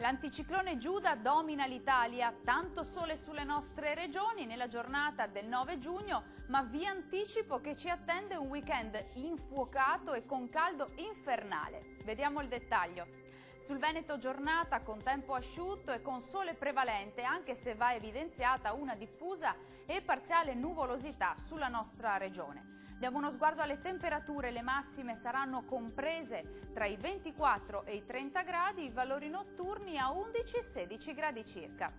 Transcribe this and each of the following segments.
L'anticiclone Giuda domina l'Italia, tanto sole sulle nostre regioni nella giornata del 9 giugno, ma vi anticipo che ci attende un weekend infuocato e con caldo infernale. Vediamo il dettaglio. Sul Veneto giornata con tempo asciutto e con sole prevalente, anche se va evidenziata una diffusa e parziale nuvolosità sulla nostra regione. Diamo uno sguardo alle temperature, le massime saranno comprese tra i 24 e i 30 gradi, i valori notturni a 11 e 16 gradi circa.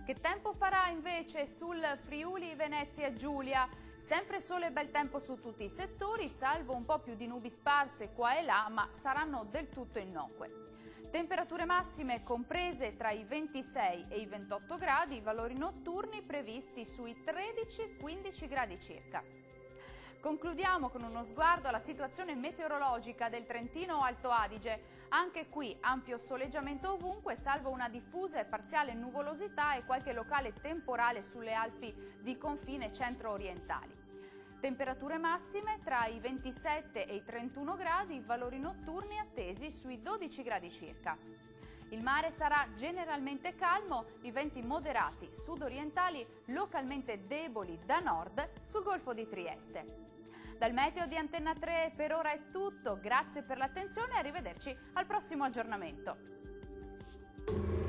Che tempo farà invece sul Friuli Venezia Giulia? Sempre sole e bel tempo su tutti i settori, salvo un po' più di nubi sparse qua e là, ma saranno del tutto innocue. Temperature massime comprese tra i 26 e i 28 gradi, i valori notturni previsti sui 13-15 gradi circa. Concludiamo con uno sguardo alla situazione meteorologica del Trentino Alto Adige. Anche qui ampio soleggiamento ovunque, salvo una diffusa e parziale nuvolosità e qualche locale temporale sulle Alpi di confine centro-orientali. Temperature massime tra i 27 e i 31 gradi, valori notturni attesi sui 12 gradi circa. Il mare sarà generalmente calmo, i venti moderati sud-orientali localmente deboli da nord sul Golfo di Trieste. Dal meteo di Antenna 3 per ora è tutto, grazie per l'attenzione e arrivederci al prossimo aggiornamento.